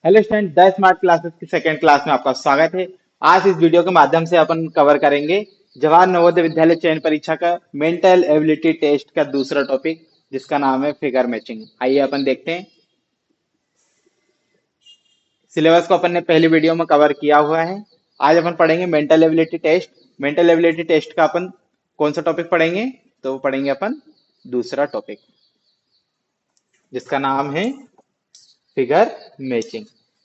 Hello student, the smart classes की second class में आपका स्वागत है। आज इस वीडियो के माध्यम से अपन कवर करेंगे जवाहर नवोदय विद्यालय चयन परीक्षा का मेंटल एबिलिटी टेस्ट का दूसरा टॉपिक, जिसका नाम है फिगर मैचिंग। आइए अपन देखते हैं। सिलेबस को अपन ने पहली वीडियो में कवर किया हुआ है। आज अपन पढ़ेंगे mental ability test. Mental ability test का अपन कौन सा टॉपिक पढ़ेंगे? तो पढ़ेंगे अपन दूसरा टॉपिक, जिसका नाम है फिगर मैचिंग।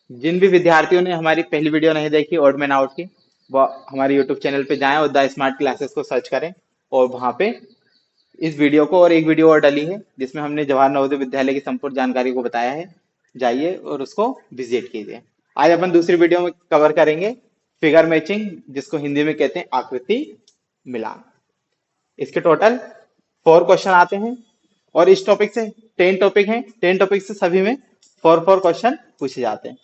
जिन भी विद्यार्थियों ने हमारी पहली वीडियो नहीं देखी ओड मैन आउट की, वो हमारे यूट्यूब चैनल पे जाएं और द स्मार्ट क्लासेस को सर्च करें, और वहां पे इस वीडियो को और एक वीडियो और डली है जिसमें हमने जवाहर नवोदय विद्यालय की संपूर्ण जानकारी को बताया है। जाइए और उसको विजिट कीजिए। आज अपन दूसरी वीडियो में कवर करेंगे फिगर मैचिंग, जिसको हिंदी में कहते हैं आकृति मिलान। इसके टोटल 4 क्वेश्चन आते हैं और इस टॉपिक से 10 टॉपिक हैं। 10 टॉपिक से सभी में 4 क्वेश्चन पूछे जाते हैं।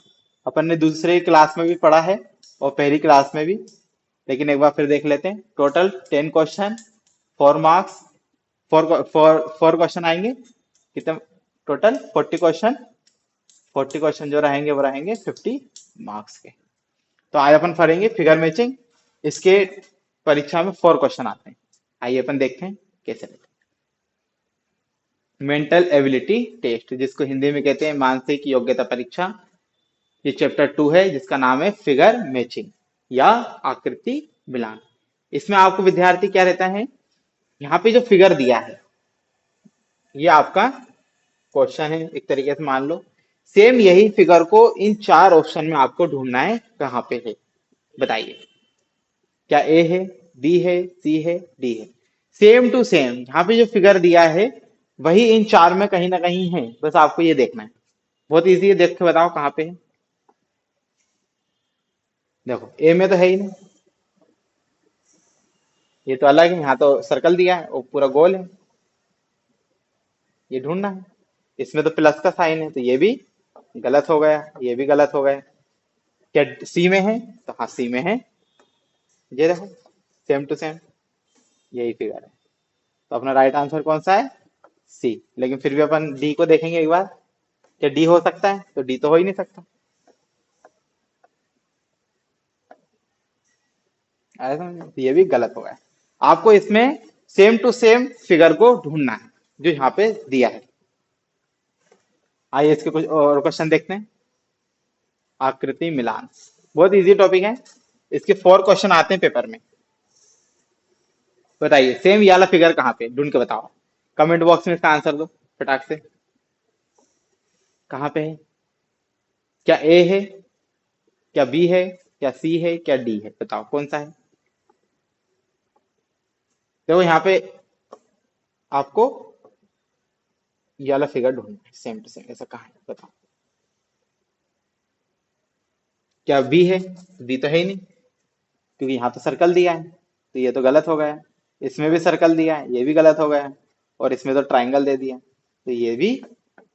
अपन ने दूसरे क्लास में भी पढ़ा है और पहली क्लास में भी, लेकिन एक बार फिर देख लेते हैं। टोटल 10 क्वेश्चन, 4 मार्क्स, 4 क्वेश्चन आएंगे। कितने? Total 40 question. 40 क्वेश्चन जो रहेंगे वो रहेंगे 50 मार्क्स के। तो आज अपन पढ़ेंगे फिगर मैचिंग। इसके परीक्षा में 4 क्वेश्चन आते हैं। आइए अपन देखते हैं कैसे रहते हैं। मेंटल एबिलिटी टेस्ट, जिसको हिंदी में कहते हैं मानसिक योग्यता परीक्षा। ये चैप्टर 2 है, जिसका नाम है फिगर मैचिंग या आकृति मिलान। इसमें आपको विद्यार्थी क्या रहता है, यहाँ पे जो फिगर दिया है ये आपका क्वेश्चन है एक तरीके से मान लो। सेम यही फिगर को इन 4 ऑप्शन में आपको ढूंढना है कहाँ पे है। बताइए, क्या ए है, बी है, सी है, डी है? सेम टू सेम यहाँ पे जो फिगर दिया है वही इन 4 में कहीं ना कहीं है, बस आपको ये देखना है। बहुत इजी है, देख के बताओ कहाँ पे है। देखो, ए में तो है ही नहीं, ये तो अलग है। यहाँ तो सर्कल दिया है, वो पूरा गोल है, ये ढूंढना है। इसमें तो प्लस का साइन है, तो ये भी गलत हो गया, ये भी गलत हो गया। क्या सी में है? तो हाँ, सी में है। ये देखो, सेम टू सेम यही फिगर है। तो अपना राइट आंसर कौन सा है? सी। लेकिन फिर भी अपन डी को देखेंगे एक बार। क्या डी हो सकता है? तो डी तो हो ही नहीं सकता। आया समझ? तो ये भी गलत हो गया। आपको इसमें सेम टू सेम फिगर को ढूंढना है जो यहाँ पे दिया है। आइए इसके कुछ और क्वेश्चन देखते हैं। आकृति मिलान बहुत इजी टॉपिक है। इसके 4 क्वेश्चन आते हैं पेपर में। बताइए, सेम ये वाला फिगर कहाँ पे, ढूंढ के बताओ। कमेंट बॉक्स में इसका आंसर दो फटाक से। कहाँ पे है? क्या ए है, क्या बी है, क्या सी है, क्या डी है? बताओ कौन सा है। देखो यहाँ पे आपको ये वाला फिगर ढूंढना है सेम टू सेम। ऐसा कहाँ है बताओ। क्या बी है? बी तो है ही नहीं, क्योंकि यहाँ तो सर्कल दिया है, तो ये तो गलत हो गया। इसमें भी सर्कल दिया है, ये भी गलत हो गया। और इसमें तो ट्राइंगल दे दिया, तो ये भी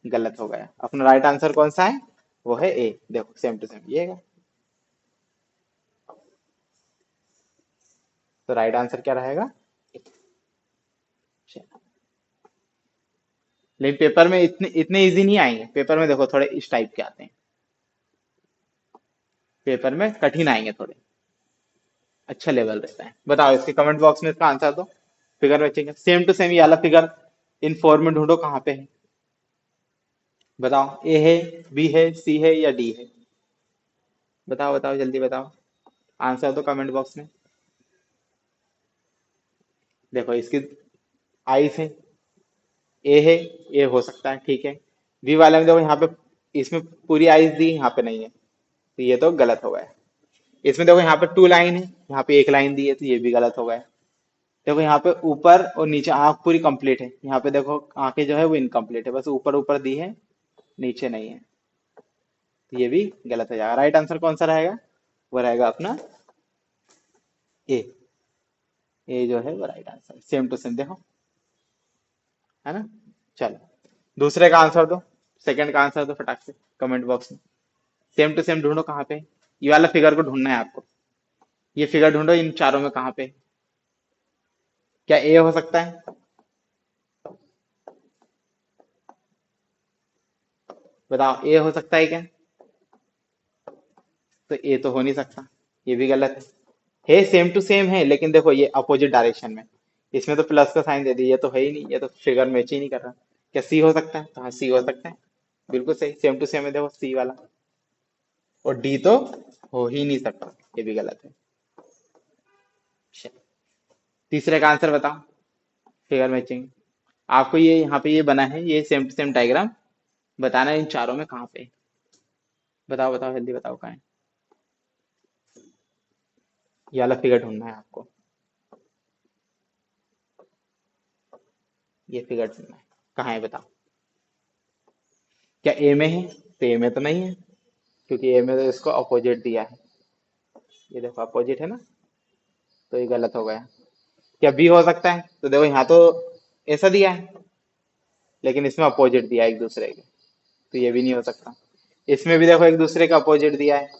गलत हो गया। अपना राइट आंसर कौन सा है? वो है ए। देखो सेम टू सेम ये है। तो राइट आंसर क्या रहेगा? लेकिन पेपर में इतने इतने इजी नहीं आएंगे। पेपर में देखो थोड़े इस टाइप के आते हैं, पेपर में कठिन आएंगे थोड़े। अच्छा लेवल रहता है। बताओ इसके कमेंट बॉक्स में इसका आंसर दो। Figure matching same to same ये वाला फिगर इन 4 में ढूंढो कहाँ पे है। बताओ, ए है, बी है, सी है या डी है? बताओ बताओ जल्दी बताओ, आंसर दो कमेंट बॉक्स में। देखो इसकी आईज है, ए है, ए हो सकता है, ठीक है। बी वाले में देखो यहाँ पे इसमें पूरी आईज दी, यहाँ पे नहीं है, तो ये तो गलत हो गया। इसमें देखो यहाँ पे 2 लाइन है, यहाँ पे 1 लाइन दी है, तो ये भी गलत हो गया। देखो यहाँ पे ऊपर और नीचे आंख पूरी कंप्लीट है, यहाँ पे देखो आंखें जो है वो इनकम्प्लीट है, बस ऊपर ऊपर दी है, नीचे नहीं है, तो ये भी गलत हो जाएगा। राइट आंसर कौन सा रहेगा? वो रहेगा अपना ए। ए जो है वो right answer, same to same देखो, है ना। चलो दूसरे का आंसर दो, सेकंड का आंसर दो फटाक से कमेंट बॉक्स में। सेम टू सेम ढूंढो कहाँ पे। ये वाला फिगर को ढूंढना है आपको। ये फिगर ढूंढो इन चारों में कहाँ पे। क्या ए हो सकता है? बताओ, ए हो सकता है क्या? तो ए तो हो नहीं सकता, ये भी गलत है सेम टू सेम है लेकिन देखो ये अपोजिट डायरेक्शन में, इसमें तो प्लस का साइन दे दिया, ये तो है ही नहीं, ये तो फिगर मैच ही नहीं कर रहा। क्या सी हो सकता है? तो हाँ सी हो सकता है, बिल्कुल सही, सेम टू सेम है, देखो सी वाला। और डी तो हो ही नहीं सकता, ये भी गलत है। चलो, तीसरे का आंसर बताओ, फिगर मैचिंग। आपको ये यहाँ पे ये बना है, ये सेम टू सेम डायग्राम बताना है इन चारों में कहाँ पे है। बताओ बताओ जल्दी बताओ कहाँ है, ये वाला फिगर ढूंढना है आपको, ये फिगर ढूंढना है कहाँ है बताओ। क्या ए में है? तो ए में तो नहीं है, क्योंकि ए में तो इसको अपोजिट दिया है, ये देखो अपोजिट है ना, तो ये गलत हो गया। क्या बी हो सकता है? तो देखो यहाँ तो ऐसा दिया है लेकिन इसमें अपोजिट दिया है एक दूसरे के, तो ये भी नहीं हो सकता। इसमें भी देखो एक दूसरे का अपोजिट दिया है,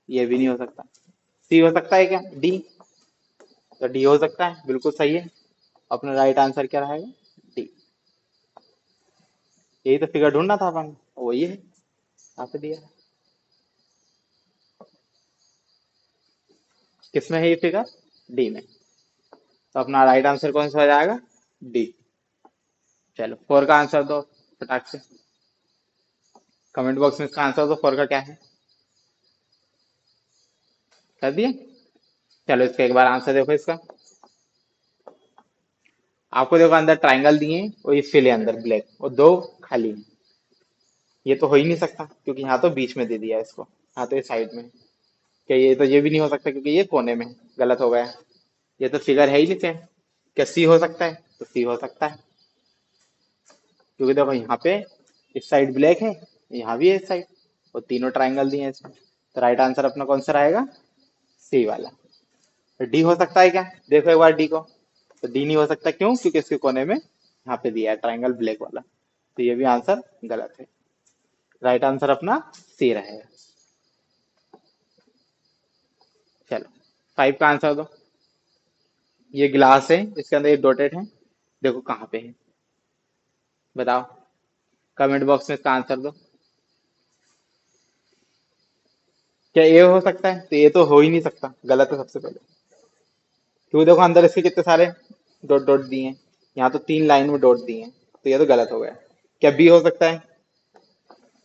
ये भी नहीं हो सकता। सी हो सकता है क्या? डी, तो डी हो सकता है, बिल्कुल सही है। अपना राइट आंसर क्या रहेगा? डी। यही तो फिगर ढूंढना था अपन, वही है, यहाँ पे दिया है। किसमें है ये फिगर? डी में, तो अपना राइट आंसर कौन सा हो जाएगा? डी। चलो फोर का आंसर दो फटाक से, कमेंट बॉक्स में इसका आंसर दो, फोर का क्या है, कर दिए। चलो इसका एक बार आंसर देखो इसका। आपको देखो अंदर ट्राइंगल दिए हैं और ये फिल है अंदर ब्लैक, और दो खाली है, ये तो हो ही नहीं सकता क्योंकि यहाँ तो बीच में दे दिया है इसको, यहाँ तो ये साइड में है। क्या ये तो ये भी नहीं हो सकता क्योंकि ये कोने में है, गलत हो गया। ये तो फिगर है ही नहीं सेम। क्या सी हो सकता है? तो सी हो सकता है, क्योंकि देखो यहाँ पे इस साइड ब्लैक है, यहाँ भी है इस साइड, और तीनों ट्राइंगल दिए हैं इसमें, तो राइट आंसर अपना कौन सा रहेगा? सी वाला। तो डी हो सकता है क्या? देखो एक बार डी को, तो डी नहीं हो सकता, क्यों? क्योंकि इसके कोने में यहाँ पे दिया है ट्राइंगल ब्लैक वाला, तो ये भी आंसर गलत है। राइट आंसर अपना सी रहेगा। चलो फाइव का आंसर दो। ये ग्लास है, इसके अंदर ये डॉटेड है, देखो कहाँ पे है, बताओ, कमेंट बॉक्स में इसका आंसर दो। क्या ये हो सकता है? तो ये तो हो ही नहीं सकता, गलत है सबसे पहले, क्योंकि देखो अंदर इसके कितने सारे डॉट डॉट दिए हैं, यहाँ तो तीन लाइन में डॉट दिए हैं, तो ये तो गलत हो गया। क्या बी हो सकता है?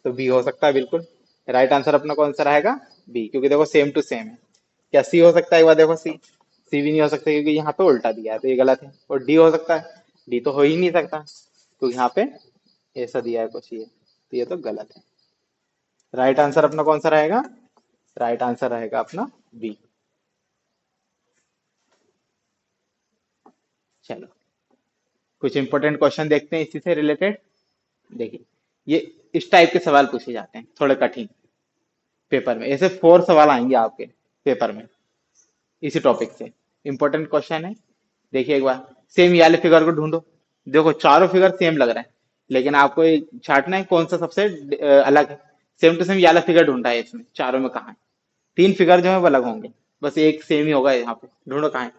तो बी हो सकता है बिल्कुल, राइट आंसर अपना कौन सा रहेगा? बी, क्योंकि देखो सेम टू सेम है। क्या सी हो सकता है? एक बार देखो सी, सी भी नहीं हो सकता क्योंकि यहाँ पे उल्टा दिया है, तो ये गलत है। और डी हो सकता है? डी तो हो ही नहीं सकता क्योंकि यहाँ पे ऐसा दिया है कुछ, ये तो ये तो गलत है। राइट आंसर अपना कौन सा रहेगा? राइट आंसर रहेगा अपना बी। चलो कुछ इंपॉर्टेंट क्वेश्चन देखते हैं इसी से रिलेटेड। देखिए, ये इस टाइप के सवाल पूछे जाते हैं थोड़े कठिन पेपर में, ऐसे फोर सवाल आएंगे आपके पेपर में इसी टॉपिक से, इंपॉर्टेंट क्वेश्चन है। देखिए एक बार, सेम ये वाले फिगर को ढूंढो। देखो चारों फिगर सेम लग रहे हैं, लेकिन आपको ये छांटना है कौन सा सबसे अलग है। सेम टू सेम ये वाला फिगर ढूंढा है इसमें, चारों में कहाँ है? तीन फिगर जो है वो अलग होंगे, बस एक सेम ही होगा यहाँ पे, ढूंढो कहाँ है।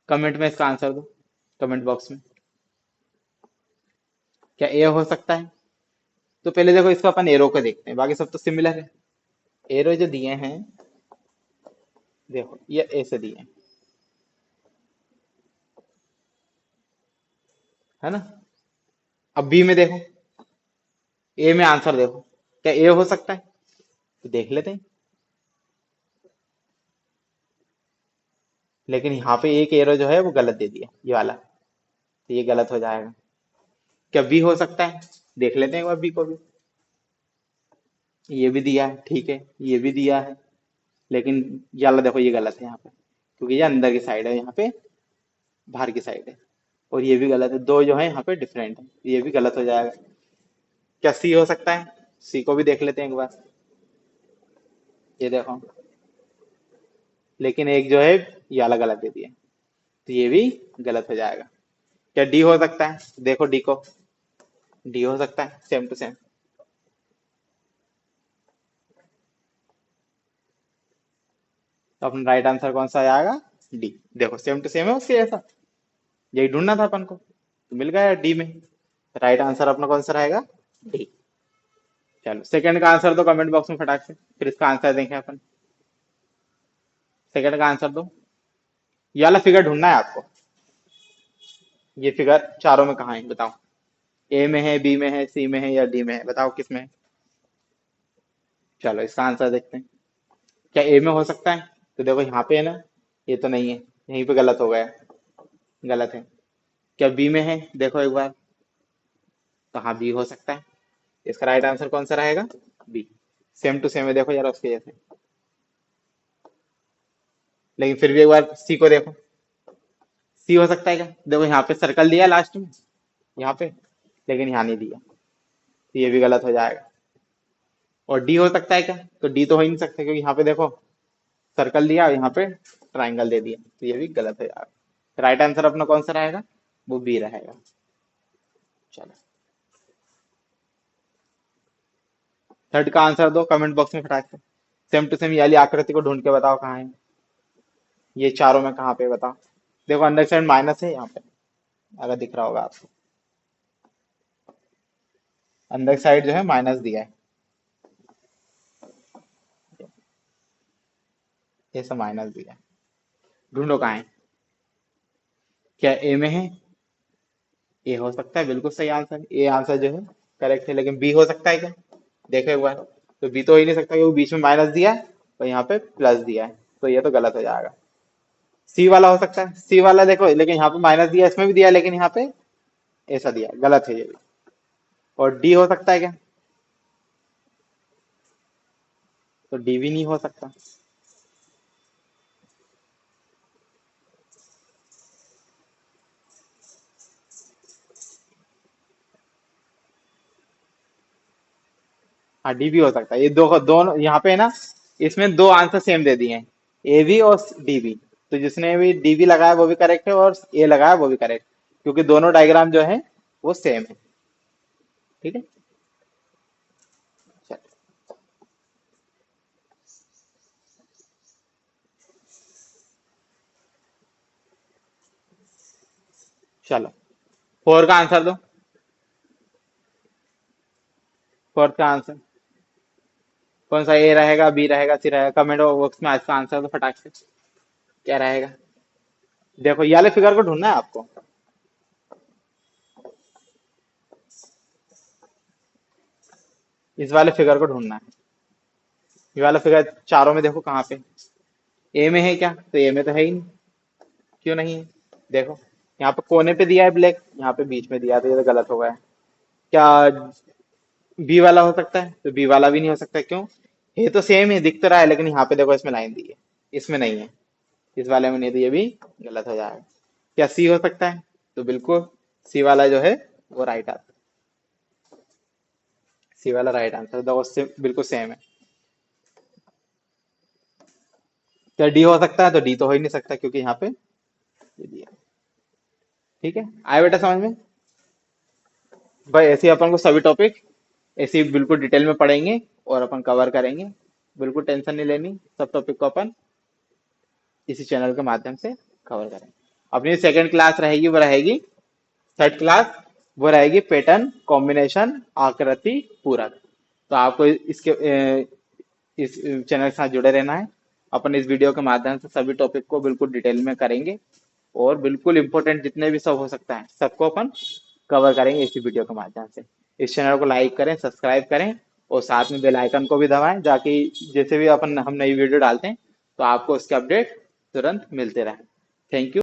कमेंट में इसका आंसर दो, कमेंट बॉक्स में। क्या ए हो सकता है? तो पहले देखो इसको अपन एरो को देखते हैं, बाकी सब तो सिमिलर है। एरो जो दिए हैं, देखो ये ऐसे दिए हैं, है ना। अब बी में देखो, ए में आंसर देखो, क्या ए हो सकता है? तो देख लेते हैं, लेकिन यहाँ पे एक एरो जो है वो गलत दे दिया, ये वाला, तो ये गलत हो जाएगा। क्या बी हो सकता है? देख लेते हैं एक बार बी को भी, ये भी दिया है ठीक है, ये भी दिया है, लेकिन ये वाला देखो ये गलत है यहाँ पे, क्योंकि ये अंदर की साइड है, यहाँ पे बाहर की साइड है, और ये भी गलत है, दो जो है यहाँ पे डिफरेंट है, ये भी गलत हो जाएगा। क्या सी हो सकता है? सी को भी देख लेते हैं एक बार, ये देखो, लेकिन एक जो है ये अलग अलग दे दिया, तो ये भी गलत हो जाएगा। क्या डी हो सकता है? देखो डी को, डी हो सकता है सेम टू सेम, तो अपना राइट आंसर कौन सा आएगा? डी। देखो सेम टू सेम है उसके जैसा, यही ढूंढना था अपन को, तो मिल गया डी में, राइट आंसर अपना कौन सा रहेगा? डी। चलो सेकंड का आंसर दो कमेंट बॉक्स में फटाक से, फिर इसका आंसर देखें अपन। सेकंड का आंसर दो। ये वाला फिगर ढूंढना है आपको। ये फिगर चारों में कहाँ है बताओ। ए में है, बी में है, सी में है या डी में है, बताओ किस में है। चलो इसका आंसर देखते हैं। क्या ए में हो सकता है? तो देखो यहाँ पे है ना, ये तो नहीं है, यहीं पे गलत हो गया, गलत है। क्या बी में है? देखो एक बार, तो हाँ बी हो सकता है। इसका राइट आंसर कौन सा रहेगा? बी। सेम टू सेम है, देखो यार उसके जैसे। लेकिन फिर भी एक बार सी को देखो, सी हो सकता है क्या? देखो यहाँ पे सर्कल दिया लास्ट में, यहाँ पे, लेकिन यहाँ नहीं दिया, तो ये भी गलत हो जाएगा। और डी हो सकता है क्या? तो डी तो हो ही नहीं सकता, क्योंकि यहाँ पे देखो सर्कल दिया और यहाँ पे ट्राइंगल दे दिया, तो ये भी गलत हो जाएगा। राइट आंसर अपना कौन सा रहेगा? वो बी रहेगा। चलो थर्ड का आंसर दो कमेंट बॉक्स में फटाक से। सेम टू सेम ये वाली आकृति को ढूंढ के बताओ कहाँ है। ये चारों में कहाँ पे बताओ। देखो अंदर साइड माइनस है यहाँ पे, अगर दिख रहा होगा आपको, अंदर साइड जो है माइनस दिया है, ये सब माइनस दिया है। ढूंढो कहाँ है। क्या ए में है? ए हो सकता है, बिल्कुल सही आंसर। ए आंसर जो है करेक्ट है, लेकिन बी हो सकता है क्या? देखो एक बार, तो बी तो हो ही नहीं सकता क्योंकि बीच में माइनस दिया है और यहाँ पे प्लस दिया है, तो ये तो गलत हो जाएगा। सी वाला हो सकता है, सी वाला देखो, लेकिन यहाँ पे माइनस दिया, इसमें भी दिया, लेकिन यहाँ पे ऐसा दिया, गलत है ये भी। और डी हो सकता है क्या? तो डी भी नहीं हो सकता। हाँ डी भी हो सकता है, ये दो दोनों यहाँ पे है ना, इसमें दो आंसर सेम दे दिए हैं, ए भी और डी भी। तो जिसने भी डी भी लगाया वो भी करेक्ट है, और ए लगाया वो भी करेक्ट, क्योंकि दोनों डायग्राम जो है वो सेम है। ठीक है, चलो। चलो फोर का आंसर दो। फोर्थ का आंसर कौन सा, ए रहेगा, बी रहेगा, सी रहेगा? कमेंट बॉक्स में आज का आंसर दो फटाक से, क्या रहेगा। देखो ये वाले फिगर को ढूंढना है आपको। इस वाले फिगर को ढूंढना है। ये वाला फिगर चारों में देखो कहाँ पे, ए में है क्या? तो ए में तो है ही नहीं, क्यों नहीं है? देखो यहाँ पे कोने पे दिया है ब्लैक, यहाँ पे बीच में दिया है, तो ये तो गलत हो गया है। क्या बी वाला हो सकता है? तो बी वाला भी नहीं हो सकता, क्यों? ये तो सेम है, दिख तो रहा है, लेकिन यहाँ पे देखो इसमें लाइन दी है, इसमें नहीं है, इस वाले में नहीं, तो ये भी गलत हो जाएगा। क्या सी हो सकता है? तो बिल्कुल सी वाला जो है वो राइट आंसर, सी वाला राइट आंसर, देखो उससे बिल्कुल सेम है। क्या डी हो सकता है? तो डी तो हो ही नहीं सकता, क्योंकि यहाँ पे ये दिया। ठीक है, आए बेटा समझ में? भाई ऐसे ही अपन को सभी टॉपिक ऐसे ही बिल्कुल डिटेल में पढ़ेंगे और अपन कवर करेंगे, बिल्कुल टेंशन नहीं लेनी, सब टॉपिक को अपन इसी चैनल के माध्यम से कवर करेंगे। अपनी सेकंड क्लास रहेगी वो रहेगी, थर्ड क्लास वो रहेगी पैटर्न कॉम्बिनेशन आकृति पूरक। तो आपको इस चैनल के साथ जुड़े रहना है। अपन इस वीडियो के माध्यम से सभी टॉपिक को बिल्कुल डिटेल में करेंगे, और बिल्कुल इंपॉर्टेंट जितने भी सब हो सकता है सबको अपन कवर करेंगे इसी वीडियो के माध्यम से। इस चैनल को लाइक करें, सब्सक्राइब करें, और साथ में बेल आइकन को भी दबाएं, ताकि जैसे भी अपन हम नई वीडियो डालते हैं तो आपको उसके अपडेट तुरंत मिलते रहे। Thank you.